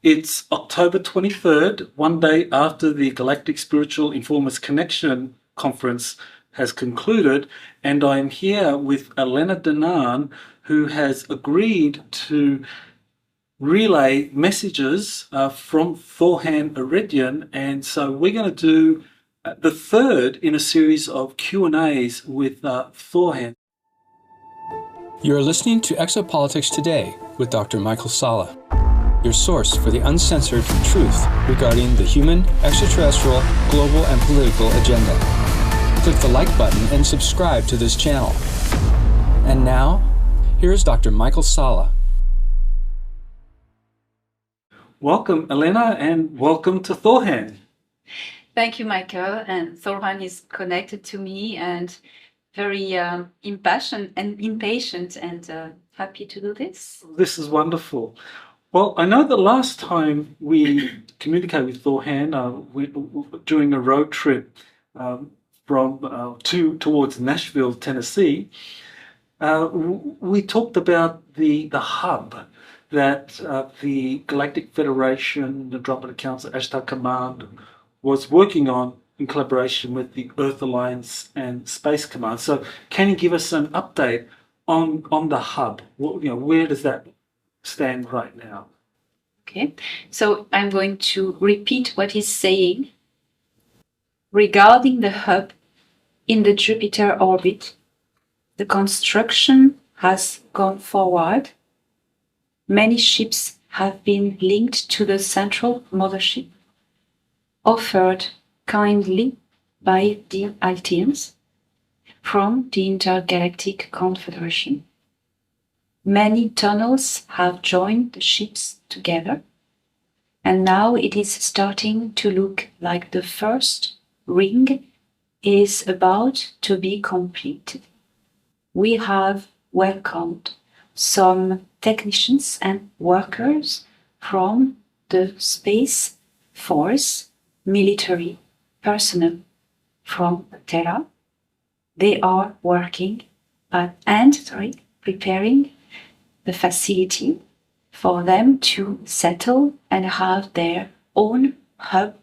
It's October 23rd, one day after the Galactic Spiritual Informers Connection Conference has concluded, and I'm here with Elena Danaan, who has agreed to relay messages from Thor Han Eredyon, and so we're going to do the third in a series of Q&As with Thor Han. You're listening to Exopolitics Today with Dr. Michael Salla, your source for the uncensored truth regarding the human, extraterrestrial, global, and political agenda. Click the like button and subscribe to this channel. And now, here's Dr. Michael Salla. Welcome, Elena, and welcome to Thor Han. Thank you, Michael. And Thor Han is connected to me and very impassioned and impatient and happy to do this. This is wonderful. Well, I know the last time we communicated with Thor Han during a road trip towards Nashville, Tennessee, we talked about the hub that the Galactic Federation, the Andromeda Council, Ashtar Command was working on in collaboration with the Earth Alliance and Space Command. So, can you give us an update on the hub? Where does that stand right now? Okay, so I'm going to repeat what he's saying. Regarding the hub in the Jupiter orbit, the construction has gone forward. Many ships have been linked to the central mothership, offered kindly by the Altians from the Intergalactic Confederation. Many tunnels have joined the ships together, and now it is starting to look like the first ring is about to be completed. We have welcomed some technicians and workers from the Space Force, military personnel from Terra. They are working preparing the facility for them to settle and have their own hub,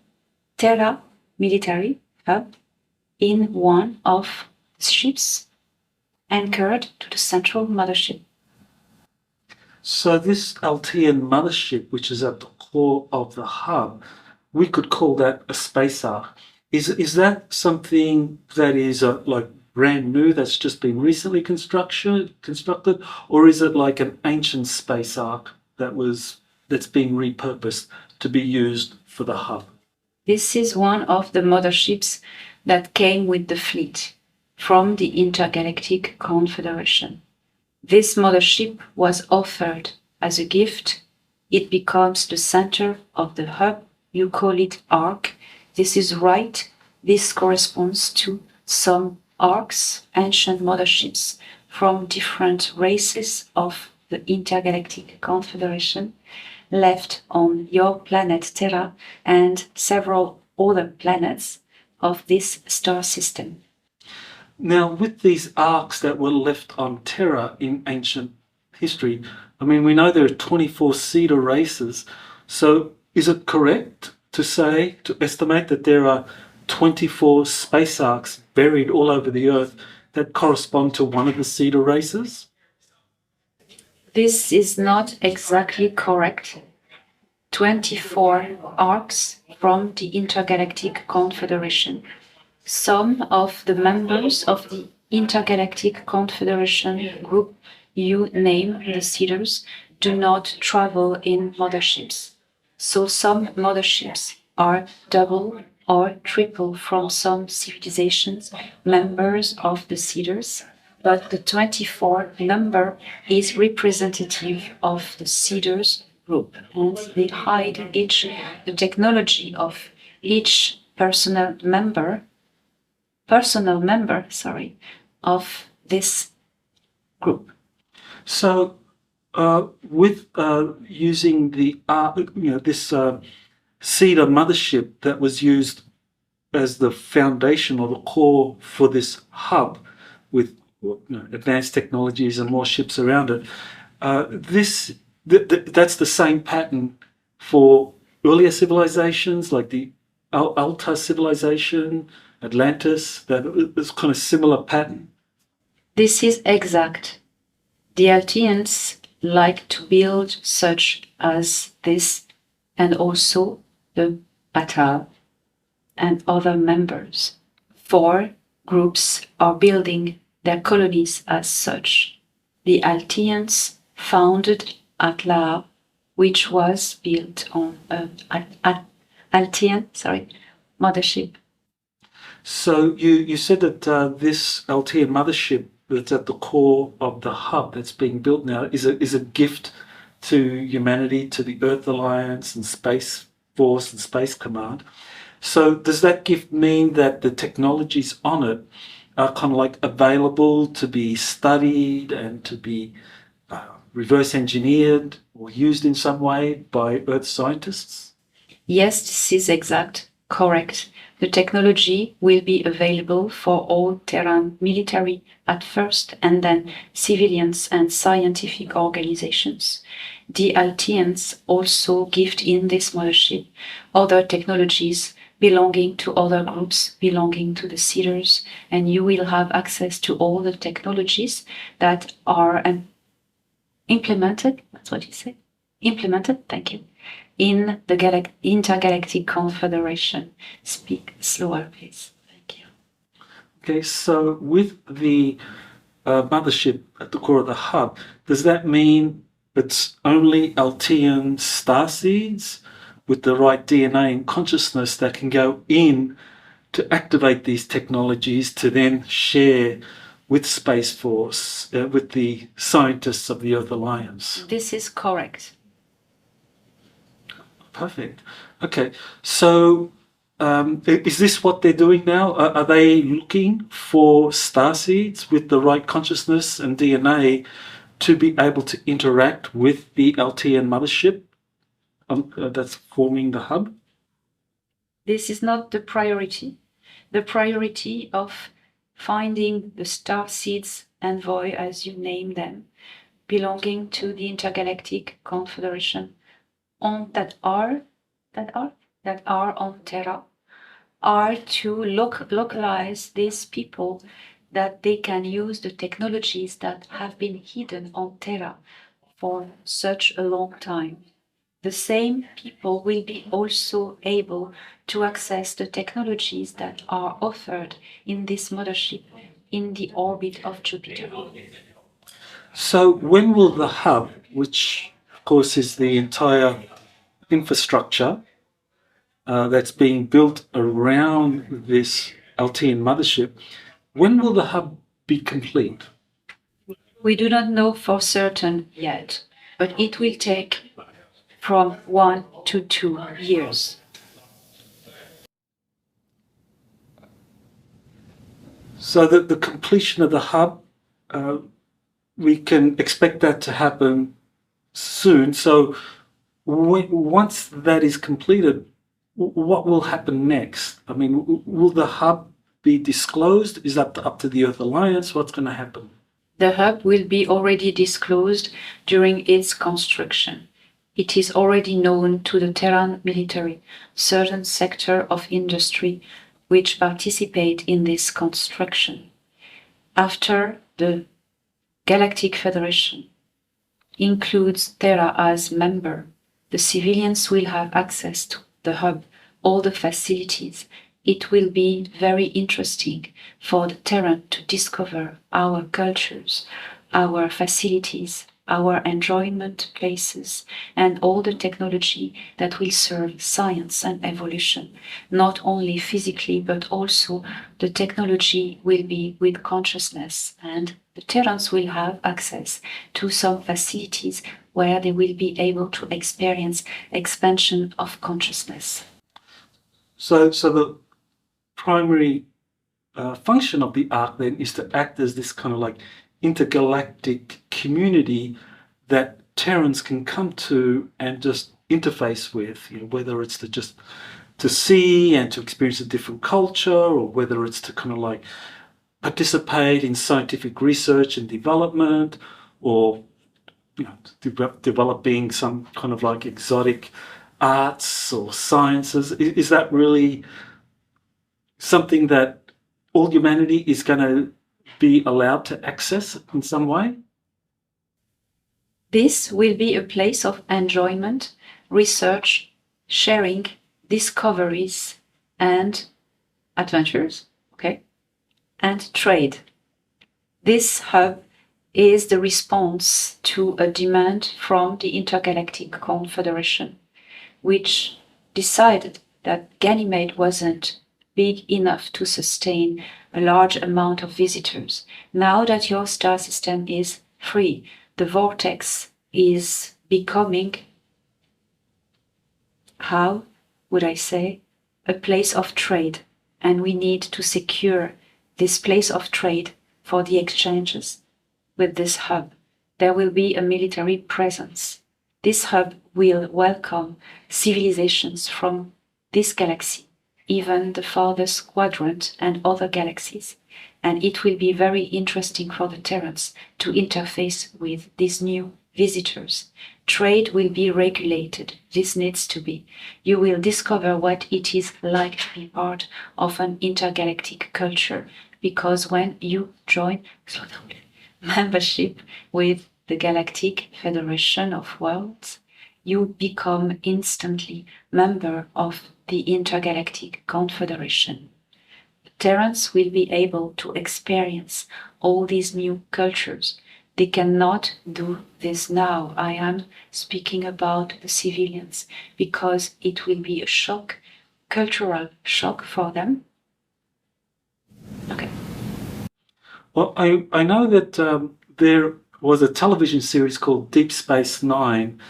Terra military hub, in one of the ships anchored to the central mothership. So this Altian mothership, which is at the core of the hub, we could call that a space ark. Is that something that is like brand new, that's just been recently constructed, or is it like an ancient space ark that's being repurposed to be used for the hub? This is one of the motherships that came with the fleet from the Intergalactic Confederation. This mothership was offered as a gift. It becomes the center of the hub. You call it ark. This is right. This corresponds to some arks, ancient motherships from different races of the Intergalactic Confederation, left on your planet Terra and several other planets of this star system. Now, with these arks that were left on Terra in ancient history, I mean, we know there are 24 cedar races. So is it correct to estimate that there are 24 space arks buried all over the Earth that correspond to one of the cedar races? This is not exactly correct. 24 arks from the Intergalactic Confederation. Some of the members of the Intergalactic Confederation group you name the Cedars do not travel in motherships. So some motherships are double or triple from some civilizations, members of the Cedars, but the 24 number is representative of the Cedars group, and they hide the technology of each personal member of this group. So, with using this cedar mothership that was used as the foundation or the core for this hub, with advanced technologies and more ships around it, that's the same pattern for earlier civilizations like the Alta civilization, Atlantis, that is kind of similar pattern? This is exact. The Altians like to build such as this, and also the Batal and other members. 4 groups are building their colonies as such. The Altians founded Atla, which was built on an Altian mothership. So you said that this Altian mothership that's at the core of the hub that's being built now is a gift to humanity, to the Earth Alliance and Space Force and Space Command. So does that gift mean that the technologies on it are kind of like available to be studied and to be reverse engineered or used in some way by Earth scientists? Yes, this is correct. The technology will be available for all Terran military at first, and then civilians and scientific organizations. The Altians also gift in this mothership other technologies belonging to other groups, belonging to the Seeders, and you will have access to all the technologies that are implemented, that's what you say? Implemented, thank you, in the Intergalactic Confederation. Speak slower, please. Thank you. Okay, so with the mothership at the core of the hub, does that mean it's only Altian starseeds with the right DNA and consciousness that can go in to activate these technologies to then share with Space Force, with the scientists of the Earth Alliance? This is correct. Perfect. Okay, so is this what they're doing now? Are they looking for starseeds with the right consciousness and DNA to be able to interact with the Altian mothership that's forming the hub? This is not the priority. The priority of finding the starseeds envoy, as you name them, belonging to the Intergalactic Confederation, that are on Terra, are to localize these people, that they can use the technologies that have been hidden on Terra for such a long time. The same people will be also able to access the technologies that are offered in this mothership in the orbit of Jupiter. So when will the hub, which of course is the entire infrastructure that's being built around this Altian mothership, when will the hub be complete? We do not know for certain yet, but it will take from 1 to 2 years. So that the completion of the hub, we can expect that to happen soon. So once that is completed, what will happen next? I mean, will the hub be disclosed? Is that up to the Earth Alliance? What's going to happen? The hub will be already disclosed during its construction. It is already known to the Terran military, certain sector of industry which participate in this construction. After the Galactic Federation includes Terra as member, the civilians will have access to the hub, all the facilities. It will be very interesting for the Terran to discover our cultures, our facilities, our enjoyment places, and all the technology that will serve science and evolution, not only physically, but also the technology will be with consciousness, and the Terrans will have access to some facilities where they will be able to experience expansion of consciousness. So the primary function of the ark then is to act as this kind of like intergalactic community that Terrans can come to and just interface with, whether it's to see and to experience a different culture, or whether it's to kind of like participate in scientific research and development, or developing some kind of like exotic arts or sciences? Is that really something that all humanity is going to be allowed to access in some way? This will be a place of enjoyment, research, sharing, discoveries, and adventures, okay, and trade. This hub is the response to a demand from the Intergalactic Confederation, which decided that Ganymede wasn't big enough to sustain a large amount of visitors. Now that your star system is free, the vortex is becoming, how would I say, a place of trade, and we need to secure this place of trade for the exchanges. With this hub, there will be a military presence. This hub will welcome civilizations from this galaxy, even the farthest quadrant and other galaxies, and it will be very interesting for the Terrans to interface with these new visitors. Trade will be regulated. This needs to be. You will discover what it is like to be part of an intergalactic culture, because when you join membership with the Galactic Federation of Worlds, you become instantly member of the Intergalactic Confederation. Terrans will be able to experience all these new cultures. They cannot do this now. I am speaking about the civilians, because it will be a shock, cultural shock for them. Okay. Well, I know that there was a television series called Deep Space Nine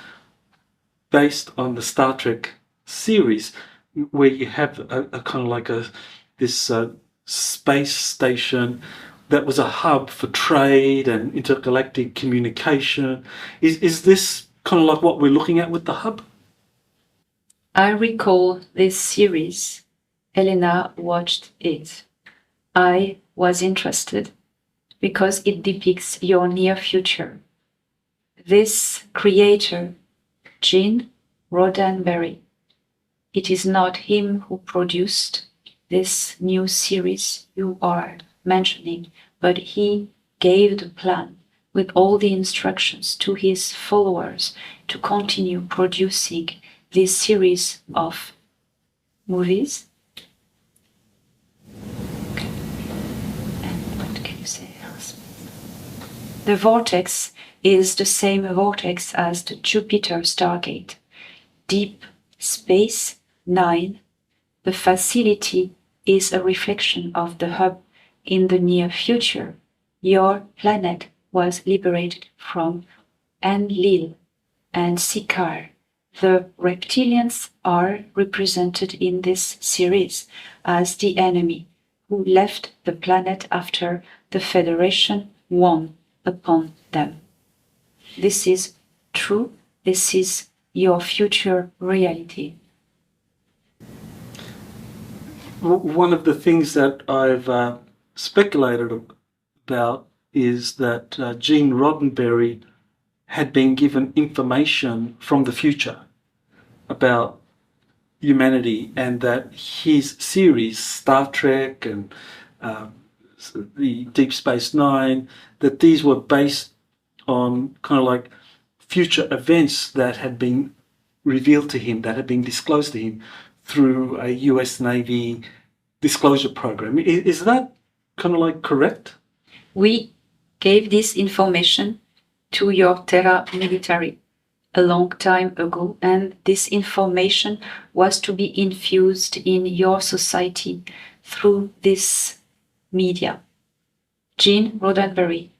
based on the Star Trek series, where you have a kind of like this space station that was a hub for trade and intergalactic communication. Is this kind of like what we're looking at with the hub? I recall this series. Elena watched it. I was interested because it depicts your near future. This creator, Gene Roddenberry, it is not him who produced this new series you are mentioning, but he gave the plan with all the instructions to his followers to continue producing this series of movies. And what can you say else? The vortex is the same vortex as the Jupiter Stargate. Deep Space Nine, the facility is a reflection of the hub in the near future. Your planet was liberated from Enlil and Sikaar. The reptilians are represented in this series as the enemy who left the planet after the Federation won upon them. This is true. This is your future reality. One of the things that I've speculated about is that Gene Roddenberry had been given information from the future about humanity, and that his series, Star Trek and the Deep Space Nine, that these were based on kind of like future events that had been revealed to him, that had been disclosed to him through a US Navy disclosure program. Is that kind of like correct? We gave this information to your Terra military a long time ago, and this information was to be infused in your society through this media. Gene Roddenberry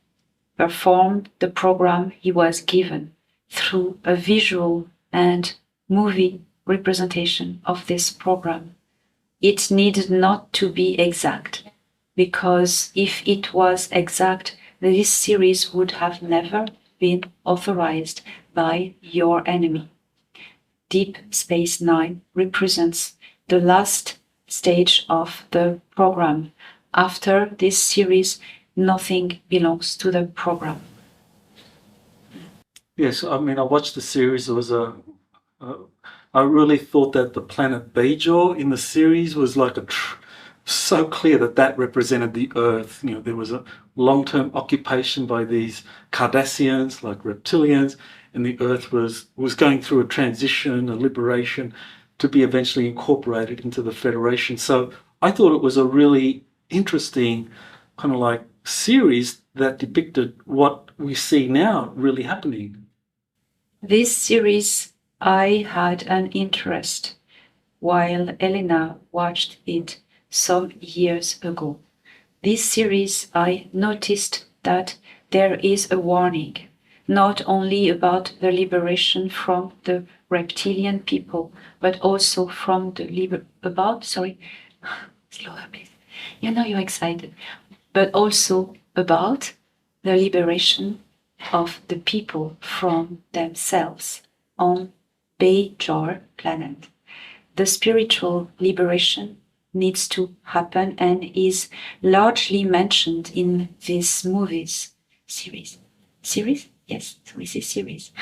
performed the program he was given through a visual and movie representation of this program. It needed not to be exact, because if it was exact, this series would have never been authorized by your enemy. Deep Space Nine represents the last stage of the program. After this series, nothing belongs to the program. Yes, I mean, I watched the series. It was I really thought that the planet Bajor in the series was like so clear that that represented the Earth. You know, there was a long-term occupation by these Cardassians, like reptilians, and the Earth was going through a transition, a liberation, to be eventually incorporated into the Federation. So I thought it was a really interesting kind of like series that depicted what we see now really happening. This series, I had an interest while Elena watched it some years ago. This series, I noticed that there is a warning, not only about the liberation from the reptilian people, but also from the slower please. You know you're excited. But also about the liberation of the people from themselves on Bajor planet. The spiritual liberation needs to happen and is largely mentioned in this series. Yes, we say series.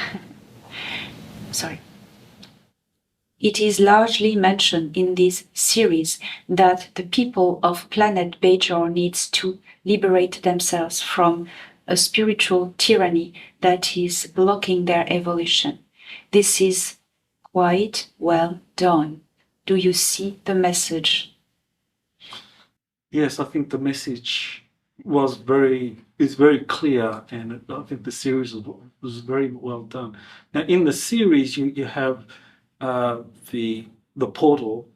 Sorry. It is largely mentioned in this series that the people of planet Bajor needs to liberate themselves from a spiritual tyranny that is blocking their evolution. This is quite well done. Do you see the message? Yes, I think the message is very clear, and I think the series was very well done. Now, in the series, you have the portal,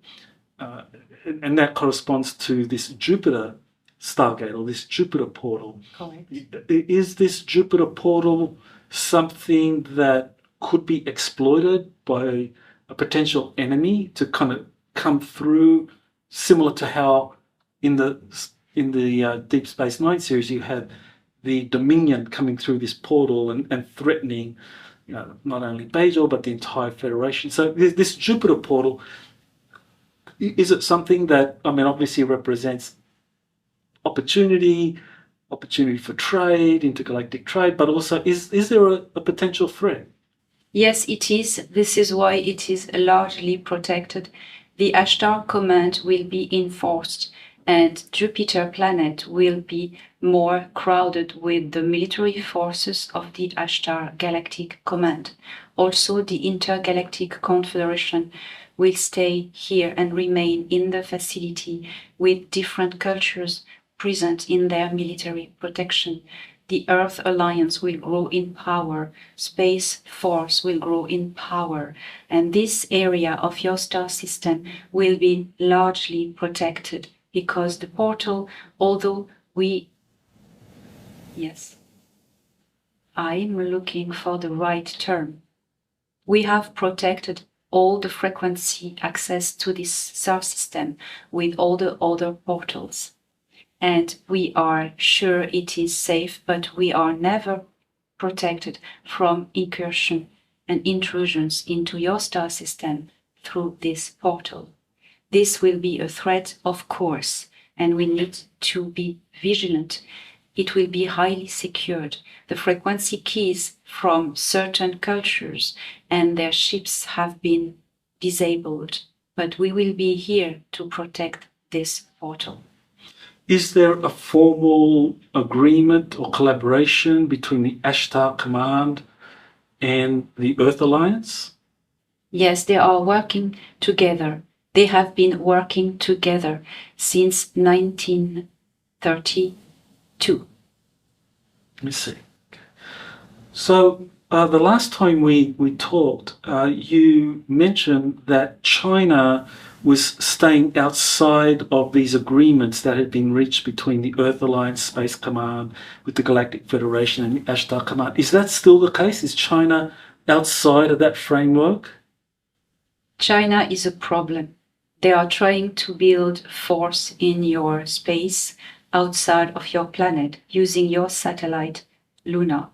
and that corresponds to this Jupiter stargate or this Jupiter portal. Correct. Is this Jupiter portal something that could be exploited by a potential enemy to kind of come through, similar to how in the Deep Space Nine series you had the Dominion coming through this portal and threatening, you know, not only Bajor but the entire Federation. So this Jupiter portal, is it something that, I mean, obviously represents opportunity for trade, intergalactic trade, but also is there a potential threat? Yes, it is. This is why it is largely protected. The Ashtar command will be enforced, and Jupiter planet will be more crowded with the military forces of the Ashtar Galactic Command. Also, the Intergalactic Confederation will stay here and remain in the facility with different cultures present in their military protection. The Earth Alliance will grow in power, Space Force will grow in power, and this area of your star system will be largely protected because the portal, although I'm looking for the right term. We have protected all the frequency access to this star system with all the other portals. And we are sure it is safe, but we are never protected from incursion and intrusions into your star system through this portal. This will be a threat, of course, and we need to be vigilant. It will be highly secured. The frequency keys from certain cultures and their ships have been disabled, but we will be here to protect this portal. Is there a formal agreement or collaboration between the Ashtar Command and the Earth Alliance? Yes, they are working together. They have been working together since 1932. Let me see. So the last time we talked, you mentioned that China was staying outside of these agreements that had been reached between the Earth Alliance Space Command with the Galactic Federation and the Ashtar Command. Is that still the case? Is China outside of that framework? China is a problem. They are trying to build force in your space outside of your planet using your satellite, Luna.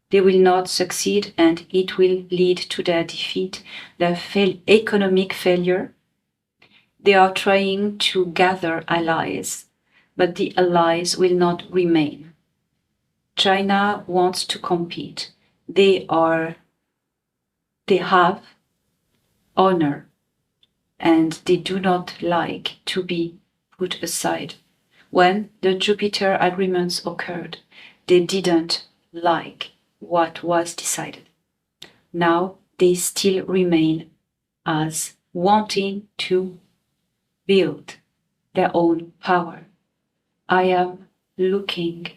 They will not succeed and it will lead to their defeat, their economic failure. They are trying to gather allies, but the allies will not remain. China wants to compete. They have honor, and they do not like to be put aside. When the Jupiter agreements occurred, they didn't like what was decided. Now they still remain as wanting to build their own power. I am looking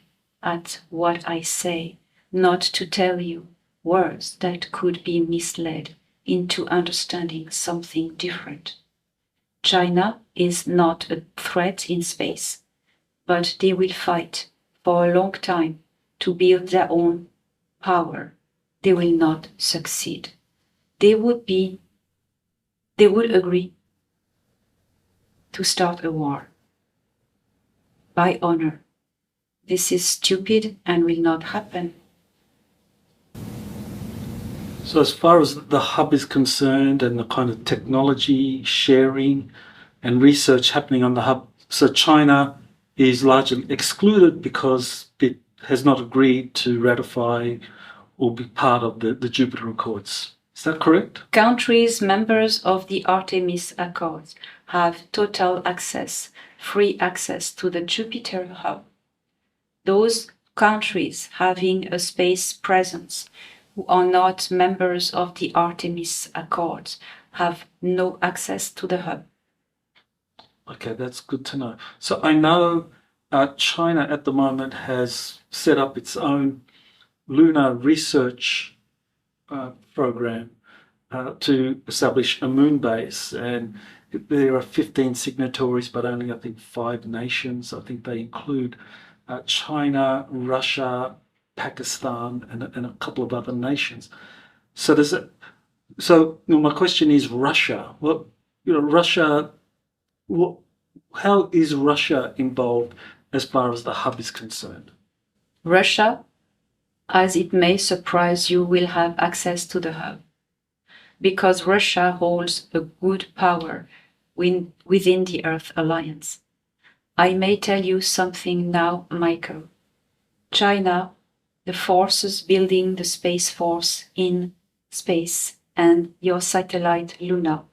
at what I say, not to tell you words that could be misled into understanding something different. China is not a threat in space, but they will fight for a long time to build their own power. They will not succeed. They would agree to start a war by honor. This is stupid and will not happen. So as far as the hub is concerned and the kind of technology sharing and research happening on the hub, so China is largely excluded because it has not agreed to ratify or be part of the Jupiter Accords. Is that correct? Countries members of the Artemis Accords have total access, free access to the Jupiter hub. Those countries having a space presence who are not members of the Artemis Accords have no access to the hub. Okay, that's good to know. So I know China at the moment has set up its own lunar research program to establish a moon base, and there are 15 signatories, but only I think 5 nations. I think they include China, Russia, Pakistan, and a couple of other nations. So my question is Russia. Well, Russia. How is Russia involved as far as the hub is concerned? Russia, as it may surprise you, will have access to the hub because Russia holds a good power within the Earth Alliance. I may tell you something now, Michael. China, the forces building the Space Force in space, and your satellite Luna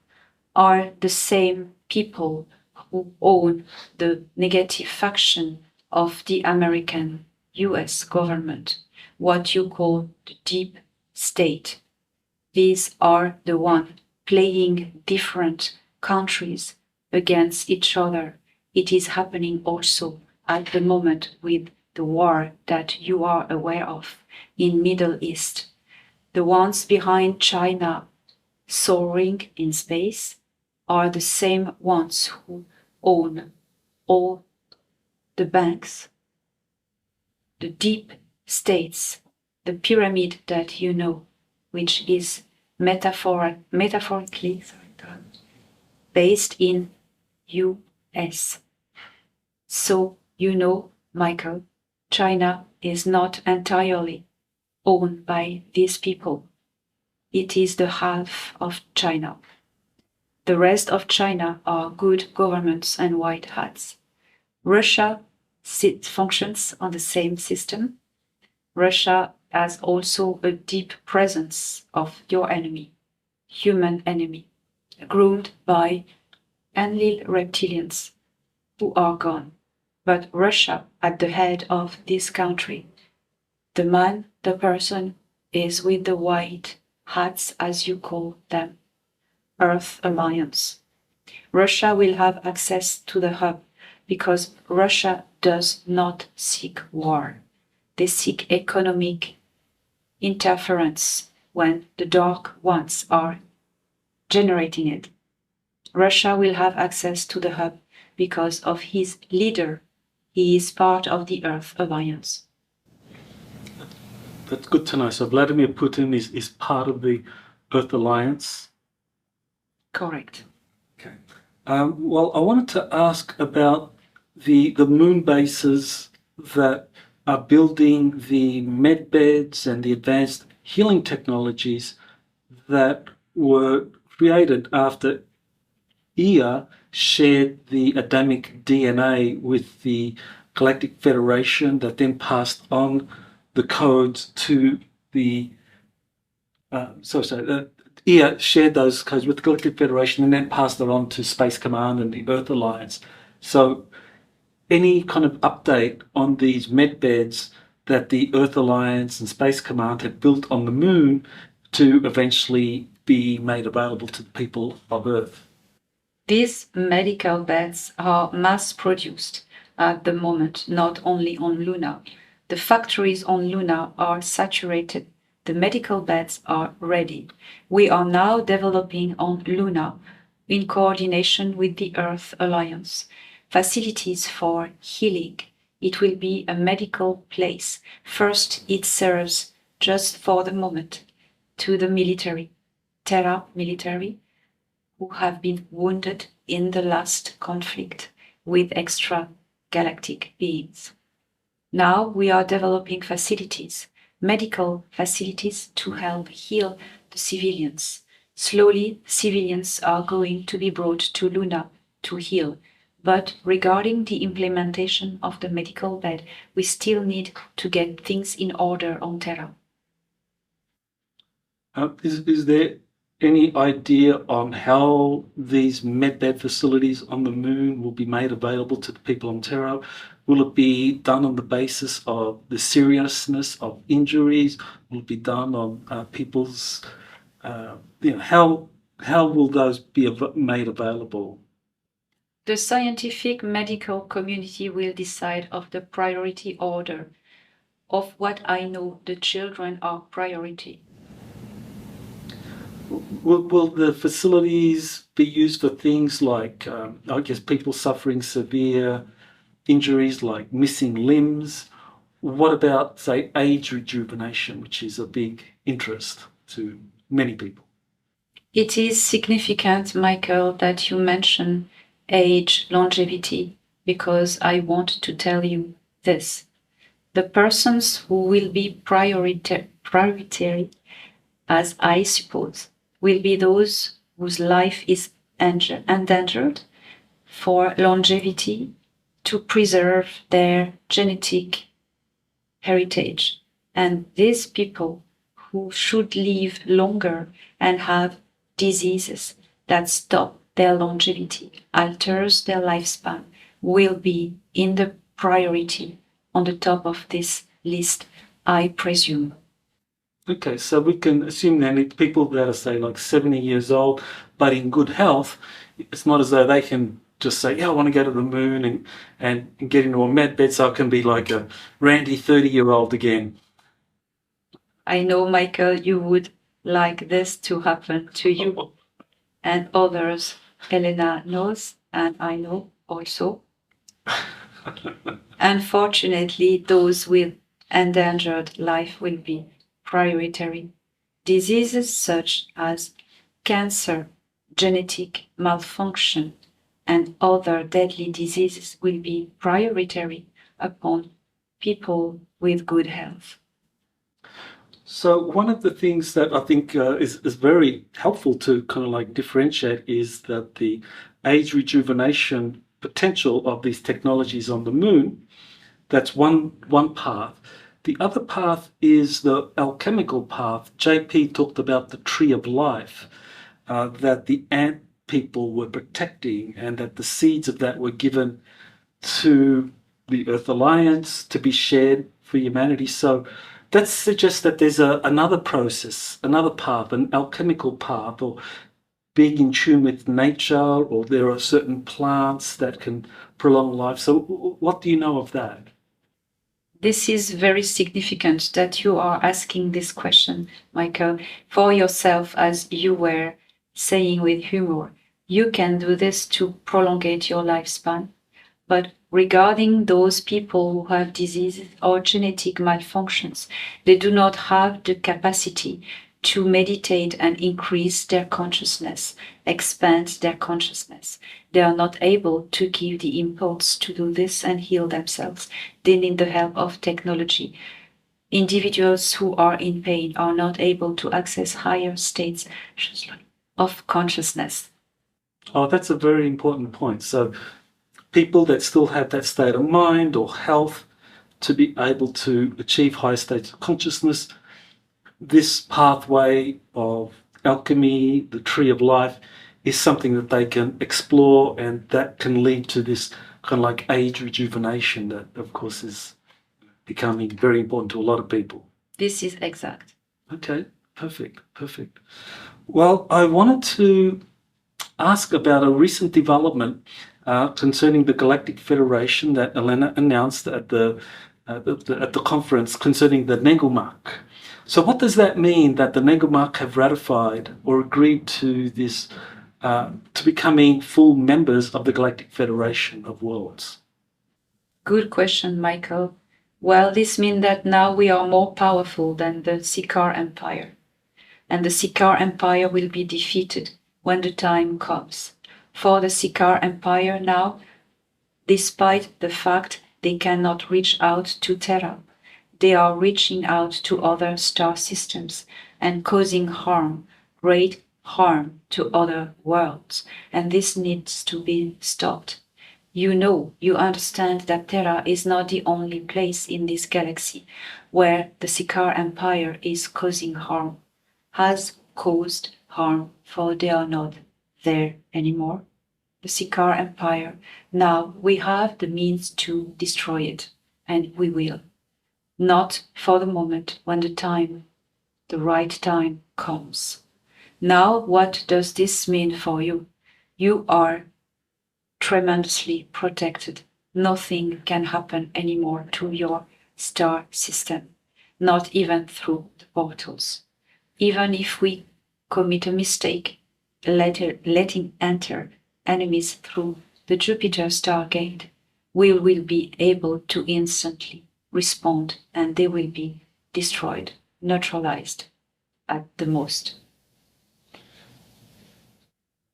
are the same people who own the negative faction of the American US government, what you call the deep state. These are the ones playing different countries against each other. It is happening also at the moment with the war that you are aware of in Middle East. The ones behind China soaring in space are the same ones who own all the banks, the deep states, the pyramid that you know, which is metaphorically based in US. So you know, Michael, China is not entirely owned by these people. It is the half of China. The rest of China are good governments and white hats. Russia functions on the same system. Russia has also a deep presence of your enemy, human enemy, groomed by Enlil reptilians who are gone. But Russia at the head of this country, the person is with the white hats as you call them, Earth Alliance. Russia will have access to the hub because Russia does not seek war. They seek economic interference when the dark ones are generating it. Russia will have access to the hub because of his leader. He is part of the Earth Alliance. That's good to know. So Vladimir Putin is part of the Earth Alliance? Correct. Okay. Well, I wanted to ask about the moon bases that are building the med beds and the advanced healing technologies that were created after Ea shared the Adamic DNA with the Galactic Federation that then passed on the codes to the Yeah, shared those codes with the Galactic Federation and then passed it on to Space Command and the Earth Alliance. So any kind of update on these medbeds that the Earth Alliance and Space Command had built on the moon to eventually be made available to the people of Earth. These medical beds are mass-produced at the moment, not only on Luna. The factories on Luna are saturated. The medical beds are ready. We are now developing on Luna, in coordination with the Earth Alliance, facilities for healing. It will be a medical place. First, it serves just for the moment to the military, Terra military, who have been wounded in the last conflict with extra-galactic beings. Now we are developing facilities, medical facilities to help heal the civilians. Slowly, civilians are going to be brought to Luna to heal. But regarding the implementation of the medical bed, we still need to get things in order on Terra. Is there any idea on how these medbed facilities on the moon will be made available to the people on Terra? Will it be done on the basis of the seriousness of injuries? Will it be done on people's, how will those be made available? The scientific medical community will decide of the priority order. Of what I know, the children are priority. Will the facilities be used for things like, I guess, people suffering severe injuries like missing limbs? What about, say, age rejuvenation, which is a big interest to many people? It is significant, Michael, that you mention age longevity, because I want to tell you this. The persons who will be prioritary, as I suppose, will be those whose life is endangered for longevity, to preserve their genetic heritage. And these people who should live longer and have diseases that stop their longevity, alters their lifespan, will be in the priority on the top of this list, I presume. Okay, so we can assume then it's people that are, say, like 70 years old, but in good health. It's not as though they can just say, yeah, I want to go to the moon and get into a med bed so I can be like a randy 30-year-old again. I know, Michael, you would like this to happen to you and others. Elena knows, and I know also. Unfortunately, those with endangered life will be prioritary. Diseases such as cancer, genetic malfunction, and other deadly diseases will be prioritary upon people with good health. So one of the things that I think is very helpful to kind of like differentiate is that the age rejuvenation potential of these technologies on the moon, that's one path. The other path is the alchemical path. JP talked about the tree of life that the ant people were protecting, and that the seeds of that were given to the Earth Alliance to be shared for humanity. So that suggests that there's another process, another path, an alchemical path, or being in tune with nature, or there are certain plants that can prolong life. So what do you know of that? This is very significant that you are asking this question, Michael, for yourself, as you were saying with humor. You can do this to prolongate your lifespan. But regarding those people who have diseases or genetic malfunctions, they do not have the capacity to meditate and increase their consciousness, expand their consciousness. They are not able to give the impulse to do this and heal themselves. They need the help of technology. Individuals who are in pain are not able to access higher states of consciousness. Oh, that's a very important point. So people that still have that state of mind or health to be able to achieve higher states of consciousness, this pathway of alchemy, the tree of life, is something that they can explore, and that can lead to this kind of like age rejuvenation that, of course, is becoming very important to a lot of people. This is exact. Okay, perfect. Well, I wanted to ask about a recent development concerning the Galactic Federation that Elena announced at the conference concerning the Negumak. So what does that mean, that the Negumak have ratified or agreed to this, to becoming full members of the Galactic Federation of Worlds? Good question, Michael. Well, this means that now we are more powerful than the Sikaar Empire. And the Sikaar Empire will be defeated when the time comes. For the Sikaar Empire now, despite the fact they cannot reach out to Terra, they are reaching out to other star systems and causing harm, great harm to other worlds. And this needs to be stopped. You understand that Terra is not the only place in this galaxy where the Sikaar Empire is causing harm, has caused harm, for they are not there anymore. The Sikaar Empire, now we have the means to destroy it, and we will. Not for the moment when the right time comes. Now, what does this mean for you? You are tremendously protected. Nothing can happen anymore to your star system, not even through the portals. Even if we commit a mistake, letting enter enemies through the Jupiter Stargate, we will be able to instantly respond, and they will be destroyed, neutralized at the most.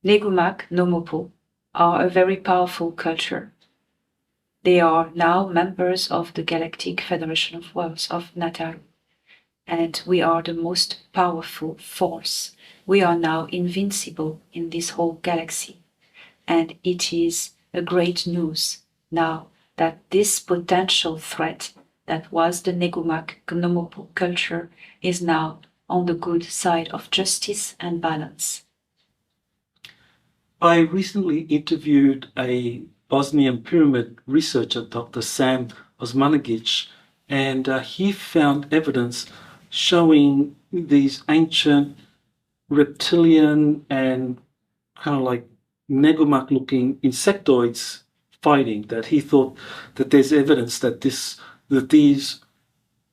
Negumak Nomopo are a very powerful culture. They are now members of the Galactic Federation of Worlds of Nataru, and we are the most powerful force. We are now invincible in this whole galaxy, and it is a great news now that this potential threat that was the Negumak Nomopo culture is now on the good side of justice and balance. I recently interviewed a Bosnian pyramid researcher, Dr. Sam Osmanagic, and he found evidence showing these ancient reptilian and kind of like Negumak-looking insectoids fighting, that he thought that there's evidence that these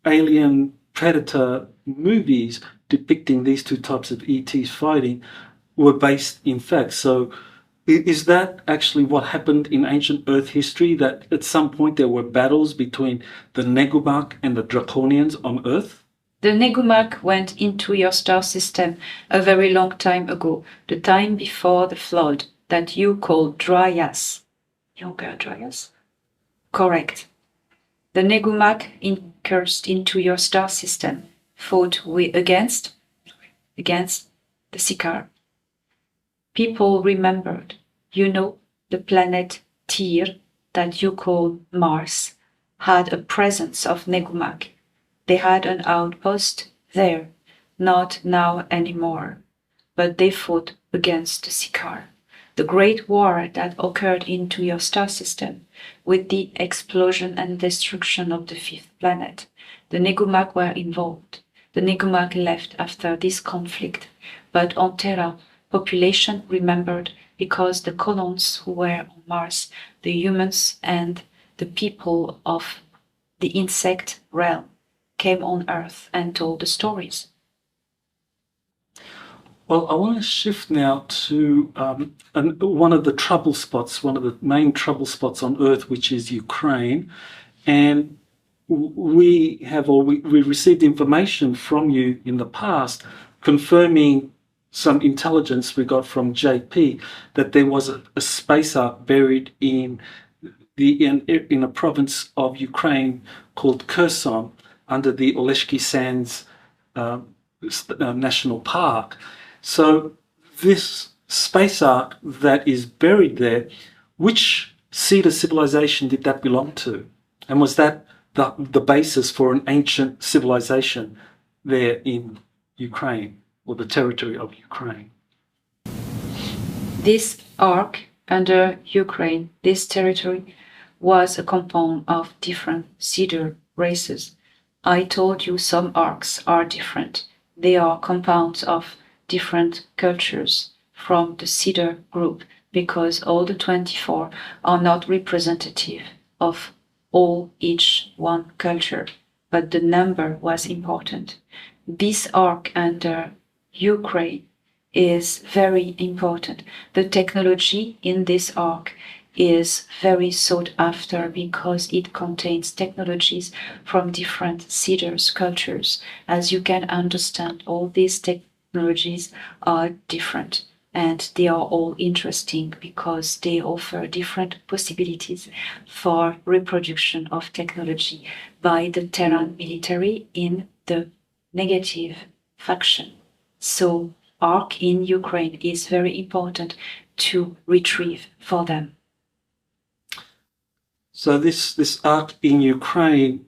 alien predator movies depicting these two types of ETs fighting were based in fact. So is that actually what happened in ancient Earth history, that at some point there were battles between the Negumak and the Draconians on Earth? The Negumak went into your star system a very long time ago, the time before the flood that you call Dryas. Younger Dryas? Correct. The Negumak incursed into your star system, fought against the Sikaar. People remembered, the planet Tyr that you call Mars had a presence of Negumak. They had an outpost there, not now anymore, but they fought against the Sikaar. The great war that occurred into your star system with the explosion and destruction of the fifth planet. The Negumak were involved. The Negumak left after this conflict, but on Terra, population remembered because the colons who were on Mars, the humans and the people of the insect realm, came on Earth and told the stories. Well, I want to shift now to one of the trouble spots, one of the main trouble spots on Earth, which is Ukraine. And we received information from you in the past confirming some intelligence we got from JP that there was a space ark buried in a province of Ukraine called Kherson under the Oleshky Sands National Park. So this space ark that is buried there, which Cedar civilization did that belong to? And was that the basis for an ancient civilization there in Ukraine? or the territory of Ukraine. This arc under Ukraine, this territory, was a compound of different cedar races. I told you some arcs are different. They are compounds of different cultures from the cedar group, because all the 24 are not representative of each one culture, but the number was important. This arc under Ukraine is very important. The technology in this arc is very sought after because it contains technologies from different cedars cultures. As you can understand, all these technologies are different and they are all interesting because they offer different possibilities for reproduction of technology by the Terran military in the negative faction. So arc in Ukraine is very important to retrieve for them. So this arc in Ukraine,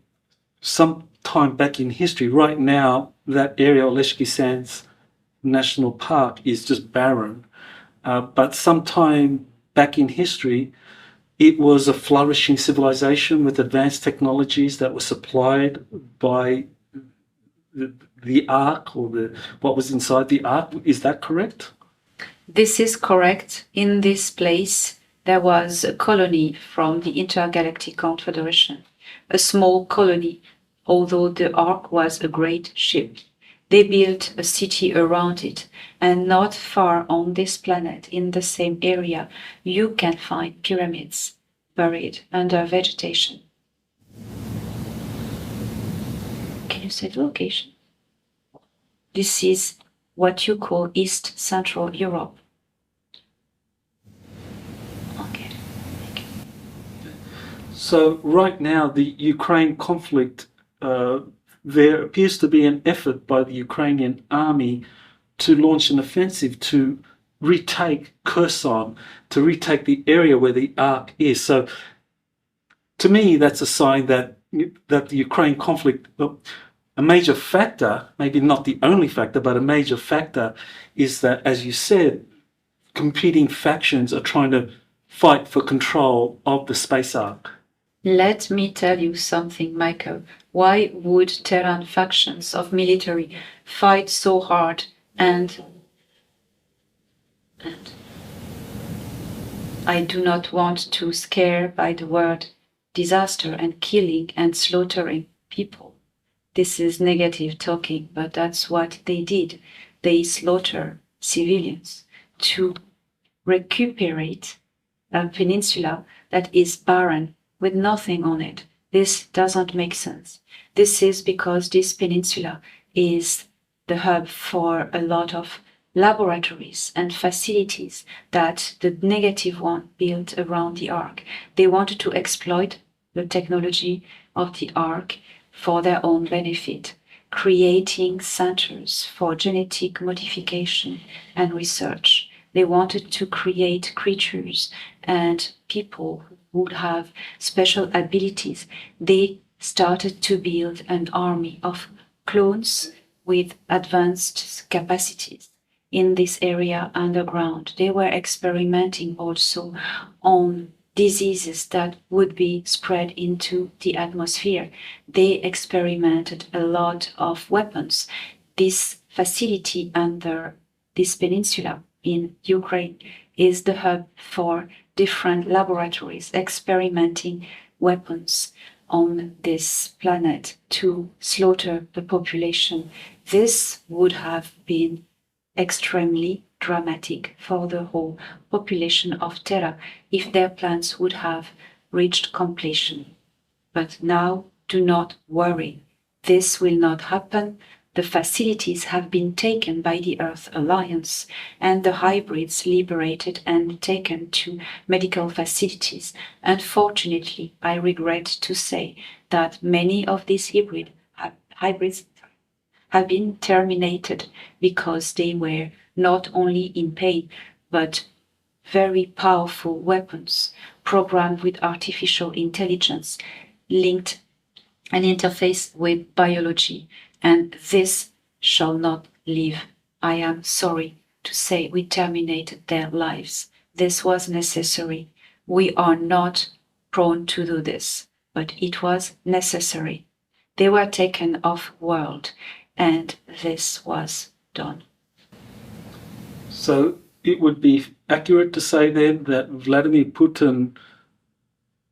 some time back in history, right now that area, Oleshki Sands National Park, is just barren. But sometime back in history, it was a flourishing civilization with advanced technologies that were supplied by the ark, or what was inside the ark. Is that correct? This is correct. In this place, there was a colony from the Intergalactic Confederation, a small colony, although the ark was a great ship. They built a city around it, and not far on this planet, in the same area, you can find pyramids buried under vegetation. Can you say the location? This is what you call East Central Europe. Okay, thank you. So right now, the Ukraine conflict, there appears to be an effort by the Ukrainian army to launch an offensive to retake Kherson, to retake the area where the ark is. So to me, that's a sign that the Ukraine conflict, a major factor, maybe not the only factor, but a major factor is that, as you said, competing factions are trying to fight for control of the space ark. Let me tell you something, Michael. Why would Terran factions of military fight so hard and I do not want to scare by the word disaster and killing and slaughtering people. This is negative talking, but that's what they did. They slaughter civilians to recuperate a peninsula that is barren with nothing on it. This doesn't make sense. This is because this peninsula is the hub for a lot of laboratories and facilities that the negative one built around the ark. They wanted to exploit the technology of the ark for their own benefit, creating centers for genetic modification and research. They wanted to create creatures and people who would have special abilities. They started to build an army of clones with advanced capacities in this area underground. They were experimenting also on diseases that would be spread into the atmosphere. They experimented a lot of weapons. This facility under this peninsula in Ukraine is the hub for different laboratories experimenting weapons on this planet to slaughter the population. This would have been extremely dramatic for the whole population of Terra if their plans would have reached completion. But now, do not worry. This will not happen. The facilities have been taken by the Earth Alliance and the hybrids liberated and taken to medical facilities. Unfortunately, I regret to say that many of these hybrids have been terminated because they were not only in pain, but very powerful weapons programmed with artificial intelligence, linked an interface with biology, and this shall not live I am sorry to say we terminated their lives. This was necessary. We are not prone to do this, but it was necessary. They were taken off world, and this was done. So it would be accurate to say then that Vladimir Putin,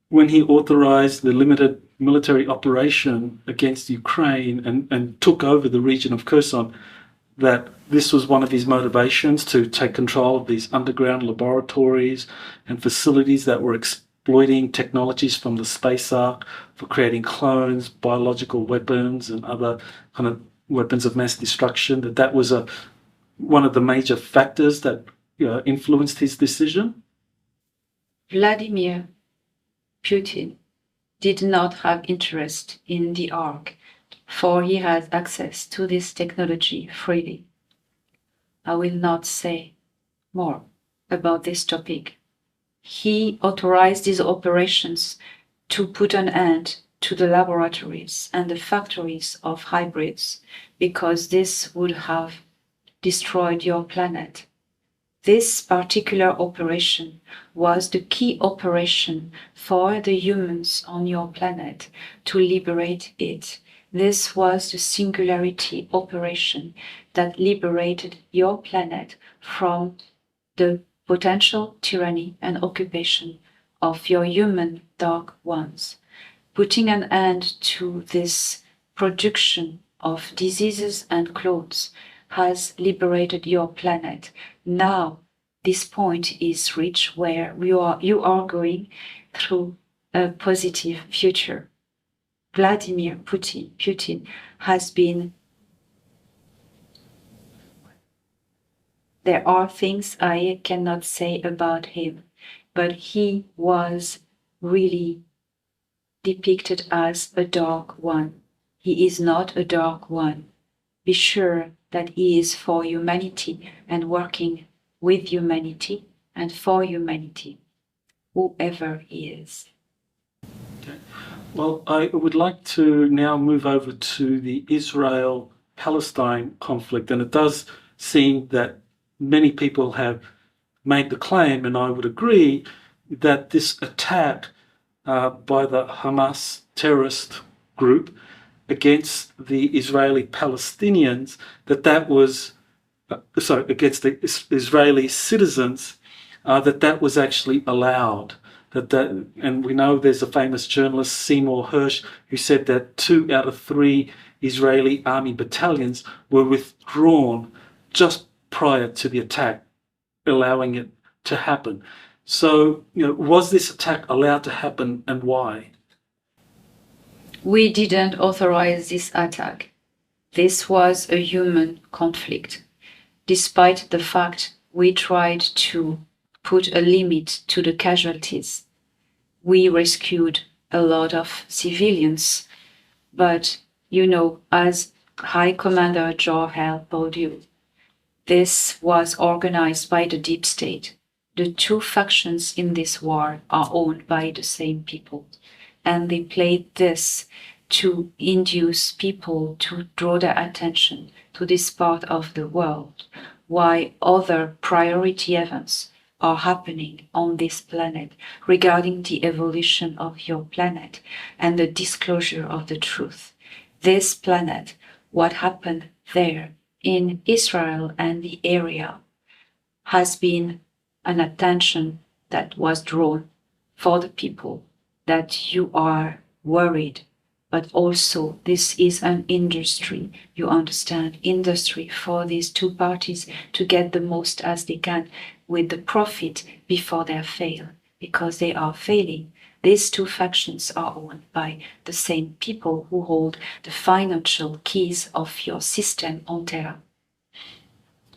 when he authorized the limited military operation against Ukraine and took over the region of Kherson, that this was one of his motivations to take control of these underground laboratories and facilities that were exploiting technologies from the space arc for creating clones, biological weapons, and other kind of weapons of mass destruction, that was one of the major factors that influenced his decision? Vladimir Putin did not have interest in the ark, for he had access to this technology freely. I will not say more about this topic. He authorized these operations to put an end to the laboratories and the factories of hybrids, because this would have destroyed your planet. This particular operation was the key operation for the humans on your planet to liberate it. This was the singularity operation that liberated your planet from the potential tyranny and occupation of your human dark ones, putting an end to this production of diseases and clones has liberated your planet. Now this point is reached where you are going through a positive future. Vladimir Putin has been... There are things I cannot say about him, but he was really depicted as a dark one. He is not a dark one. Be sure that he is for humanity and working with humanity and for humanity, whoever he is. Okay. Well, I would like to now move over to the Israel-Palestine conflict, and it does seem that many people have made the claim, and I would agree, that this attack by the Hamas terrorist group against the Israeli Palestinians, that was against the Israeli citizens, that was actually allowed. And we know there's a famous journalist, Seymour Hersh, who said that 2 out of 3 Israeli army battalions were withdrawn just prior to the attack, allowing it to happen. So, was this attack allowed to happen, and why? We didn't authorize this attack. This was a human conflict. Despite the fact we tried to put a limit to the casualties, we rescued a lot of civilians. But, as High Commander Jor-El told you, this was organized by the deep state. The 2 factions in this war are owned by the same people, and they played this to induce people to draw their attention to this part of the world, why other priority events are happening on this planet regarding the evolution of your planet and the disclosure of the truth. This planet, what happened there in Israel and the area, has been an attention that was drawn for the people, that you are worried, but also this is an industry, you understand, industry for these 2 parties to get the most as they can with the profit before they fail, because they are failing. These 2 factions are owned by the same people who hold the financial keys of your system on Terra.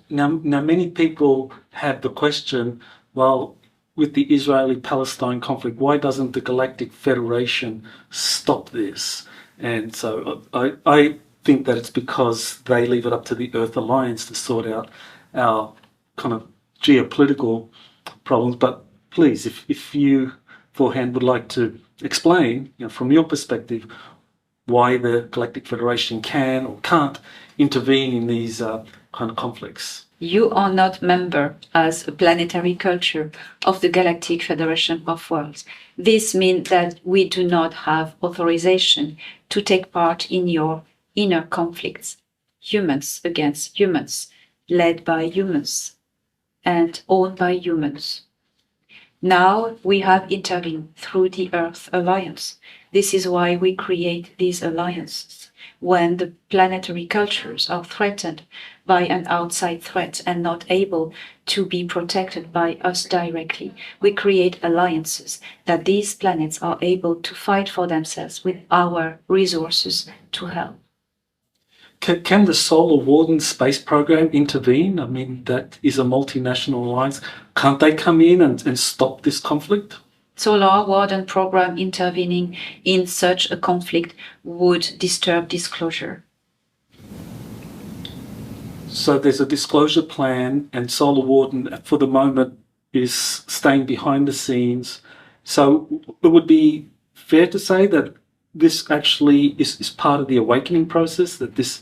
Now many people have the question, well, with the Israeli-Palestine conflict, why doesn't the Galactic Federation stop this? And so I think that it's because they leave it up to the Earth Alliance to sort out our kind of geopolitical problems. But please, if you, Thor Han, would like to explain, from your perspective, why the Galactic Federation can or can't intervene in these kind of conflicts. You are not member as a planetary culture of the Galactic Federation of Worlds. This means that we do not have authorization to take part in your inner conflicts, humans against humans, led by humans and owned by humans. Now we have intervened through the Earth Alliance. This is why we create these alliances. When the planetary cultures are threatened by an outside threat and not able to be protected by us directly, we create alliances that these planets are able to fight for themselves with our resources to help. Can the Solar Warden space program intervene? I mean, that is a multinational alliance. Can't they come in and stop this conflict? Solar Warden program intervening in such a conflict would disturb disclosure. So there's a disclosure plan, and Solar Warden for the moment is staying behind the scenes. So it would be fair to say that this actually is part of the awakening process, that this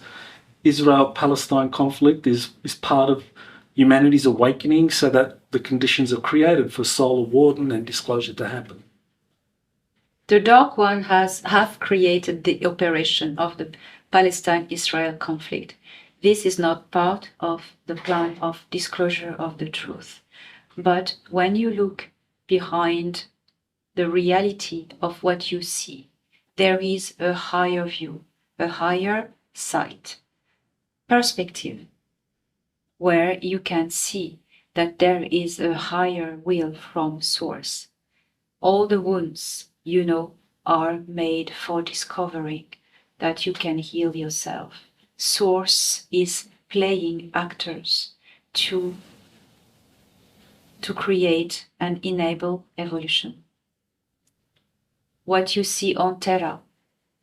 Israel-Palestine conflict is part of humanity's awakening, so that the conditions are created for Solar Warden and disclosure to happen. The Dark One have created the operation of the Palestine-Israel conflict. This is not part of the plan of disclosure of the truth. But when you look behind the reality of what you see, there is a higher view, a higher sight, perspective, where you can see that there is a higher will from Source. All the wounds, you know, are made for discovering that you can heal yourself. Source is playing actors to create and enable evolution. What you see on Terra,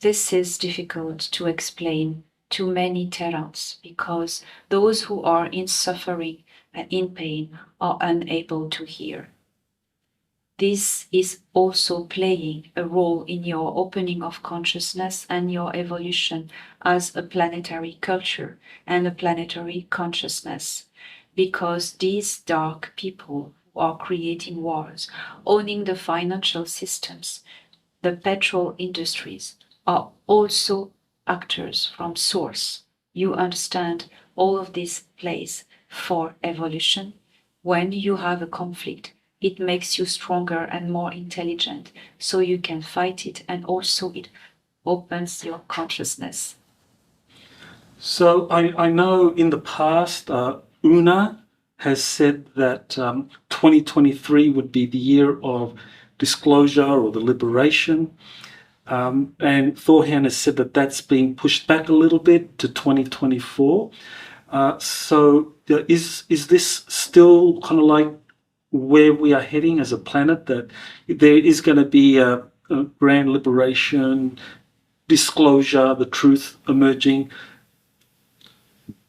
this is difficult to explain to many Terrans because those who are in suffering and in pain are unable to hear. This is also playing a role in your opening of consciousness and your evolution as a planetary culture and a planetary consciousness, because these dark people who are creating wars, owning the financial systems, the petrol industries, are also actors from Source. You understand all of this plays for evolution. When you have a conflict, it makes you stronger and more intelligent, so you can fight it, and also it opens your consciousness. So I know in the past, Una has said that 2023 would be the year of disclosure or the liberation. And Thor Han has said that that's being pushed back a little bit to 2024. So is this still kind of like where we are heading as a planet, that there is going to be a grand liberation, disclosure, the truth emerging,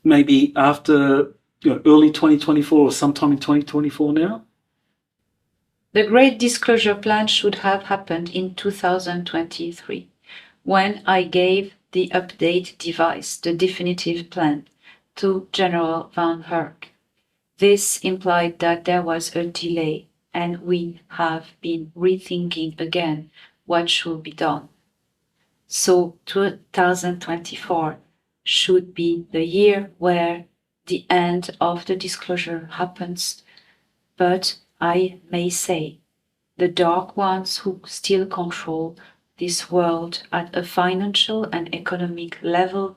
maybe after early 2024 or sometime in 2024 now? The Great Disclosure Plan should have happened in 2023, when I gave the update device, the definitive plan, to General Van Herk. This implied that there was a delay, and we have been rethinking again what should be done. So 2024 should be the year where the end of the disclosure happens, but I may say the dark ones who still control this world at a financial and economic level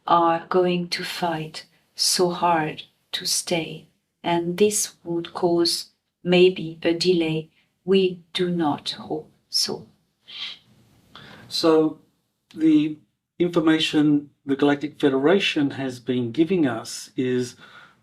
are going to fight so hard to stay, and this would cause maybe a delay. We do not hope so. So the information the Galactic Federation has been giving us is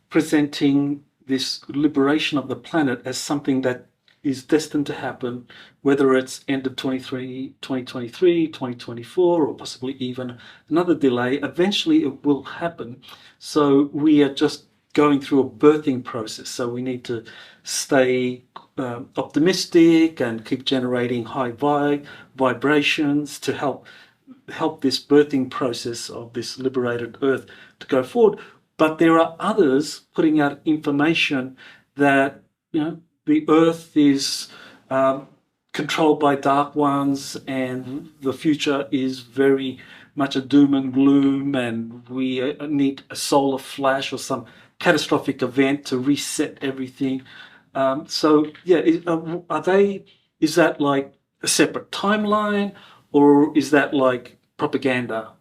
presenting this liberation of the planet as something that is destined to happen, whether it's end of 2023, 2024, or possibly even another delay. Eventually it will happen. So we are just going through a birthing process. So we need to stay optimistic and keep generating high vibrations to help help this birthing process of this liberated Earth to go forward. But there are others putting out information that, the Earth is controlled by dark ones, and the future is very much a doom and gloom, and we need a solar flash or some catastrophic event to reset everything. Is that like a separate timeline, or is that like propaganda?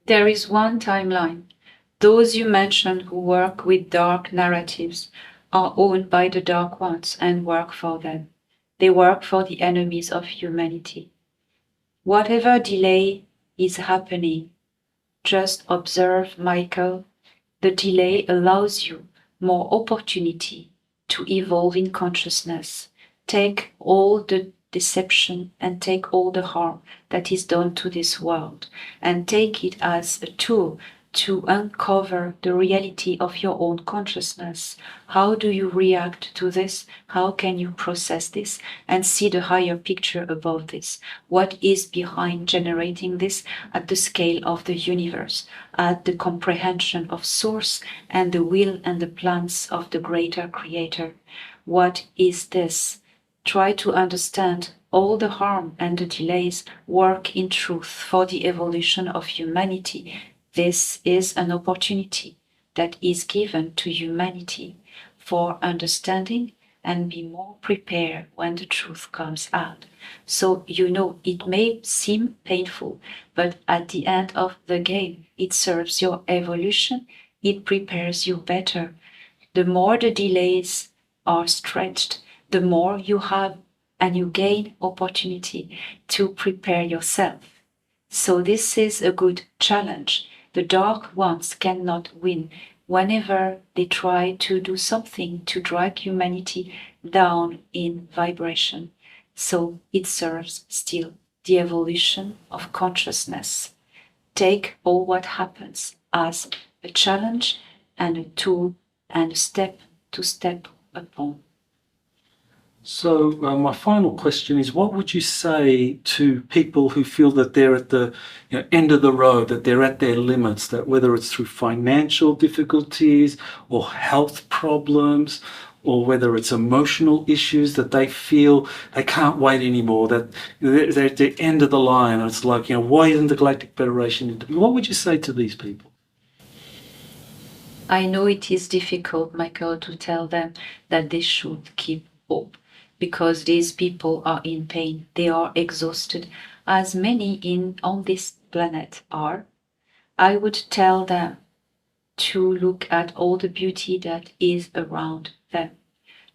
There is one timeline. Those you mentioned who work with dark narratives are owned by the dark ones and work for them. They work for the enemies of humanity. Whatever delay is happening, just observe, Michael. The delay allows you more opportunity to evolve in consciousness. Take all the deception and take all the harm that is done to this world and take it as a tool to uncover the reality of your own consciousness. How do you react to this? How can you process this and see the higher picture above this? What is behind generating this at the scale of the universe, at the comprehension of source and the will and the plans of the greater creator? What is this? Try to understand all the harm and the delays work in truth for the evolution of humanity. This is an opportunity that is given to humanity for understanding and be more prepared when the truth comes out. So, it may seem painful, but at the end of the game, it serves your evolution, it prepares you better. The more the delays are stretched, the more you have and you gain opportunity to prepare yourself. So this is a good challenge. The dark ones cannot win whenever they try to do something to drag humanity down in vibration. So it serves still the evolution of consciousness. Take all what happens as a challenge and a tool and a step to step upon. So my final question is, what would you say to people who feel that they're at the end of the road, that they're at their limits, that whether it's through financial difficulties or health problems, or whether it's emotional issues, that they feel they can't wait anymore, that they're at the end of the line, and it's like, why isn't the Galactic Federation interviewing? What would you say to these people? I know it is difficult, Michael, to tell them that they should keep hope, because these people are in pain. They are exhausted, as many on this planet are. I would tell them to look at all the beauty that is around them.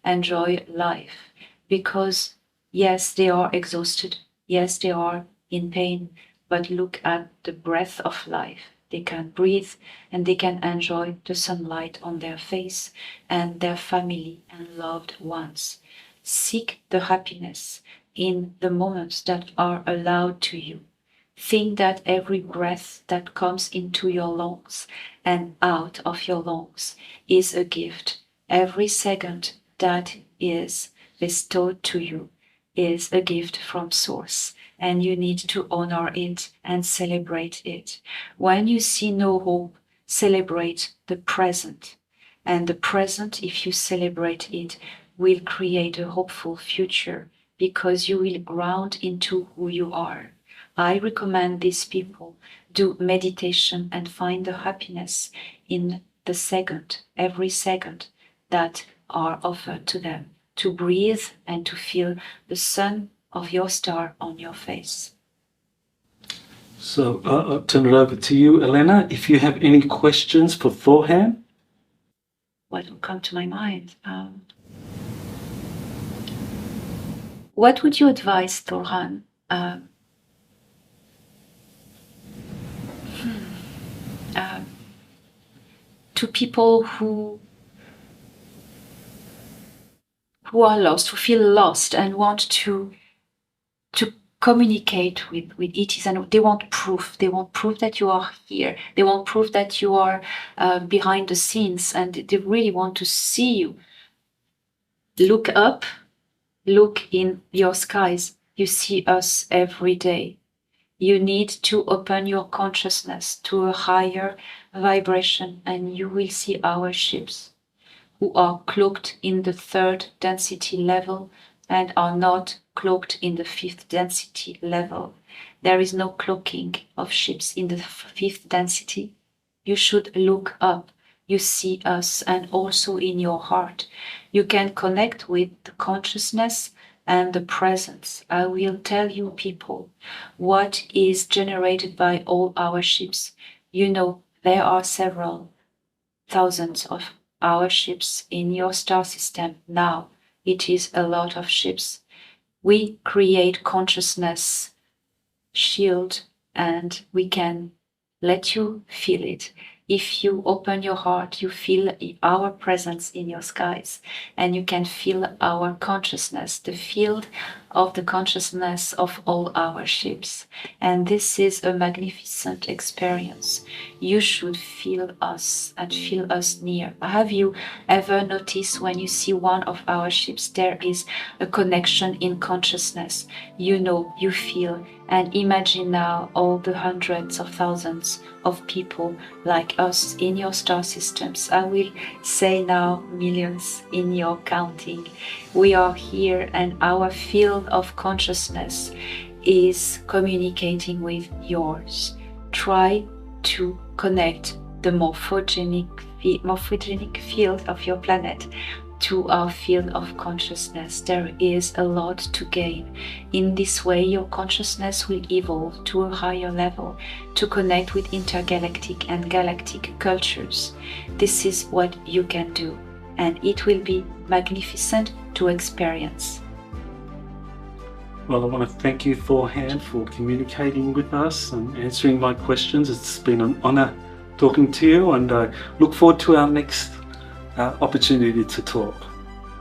Enjoy life, because yes, they are exhausted. Yes, they are in pain, but look at the breath of life. They can breathe and they can enjoy the sunlight on their face and their family and loved ones. Seek the happiness in the moments that are allowed to you. Think that every breath that comes into your lungs and out of your lungs is a gift. Every second that is bestowed to you is a gift from Source, and you need to honor it and celebrate it. When you see no hope, celebrate the present. And the present, if you celebrate it, will create a hopeful future, because you will ground into who you are. I recommend these people do meditation and find the happiness in the second, every second that are offered to them, to breathe and to feel the sun of your star on your face. So I'll turn it over to you, Elena. If you have any questions for Thor Han. What will come to my mind? What would you advise, Thor Han, to people who are lost, who feel lost and want to communicate with ETs, and they want proof. They want proof that you are here. They want proof that you are behind the scenes, and they really want to see you. Look up, look in your skies. You see us every day. You need to open your consciousness to a higher vibration, and you will see our ships who are cloaked in the 3rd density level and are not cloaked in the 5th density level. There is no cloaking of ships in the 5th density. You should look up. You see us, and also in your heart. You can connect with the consciousness and the presence. I will tell you, people, what is generated by all our ships. You know, there are several thousands of our ships in your star system now. It is a lot of ships. We create consciousness shield, and we can let you feel it. If you open your heart, you feel our presence in your skies, and you can feel our consciousness, the field of the consciousness of all our ships. And this is a magnificent experience. You should feel us and feel us near. Have you ever noticed when you see one of our ships, there is a connection in consciousness? You know, you feel, and imagine now all the hundreds of thousands of people like us in your star systems. I will say now millions in your counting. We are here, and our field of consciousness is communicating with yours. Try to connect the morphogenic field of your planet to our field of consciousness. There is a lot to gain. In this way, your consciousness will evolve to a higher level to connect with intergalactic and galactic cultures. This is what you can do, and it will be magnificent to experience. Well, I want to thank you, Thor Han, for communicating with us and answering my questions. It's been an honor talking to you, and I look forward to our next opportunity to talk.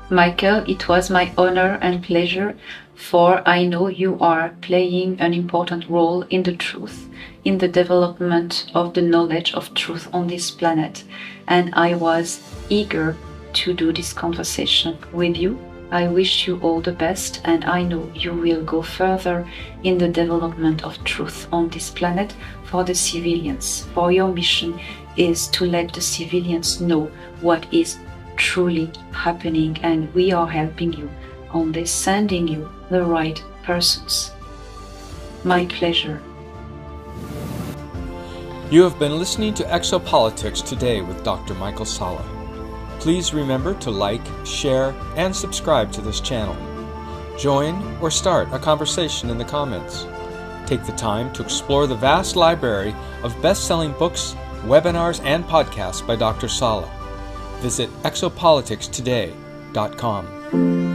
Michael, it was my honor and pleasure, for I know you are playing an important role in the truth, in the development of the knowledge of truth on this planet, and I was eager to do this conversation with you. I wish you all the best, and I know you will go further in the development of truth on this planet for the civilians. For your mission is to let the civilians know what is truly happening, and we are helping you on this, sending you the right persons. My pleasure. You have been listening to Exopolitics today with Dr. Michael Salla. Please remember to like, share, and subscribe to this channel. Join or start a conversation in the comments. Take the time to explore the vast library of best-selling books, webinars, and podcasts by Dr. Salla. Visit exopoliticstoday.com.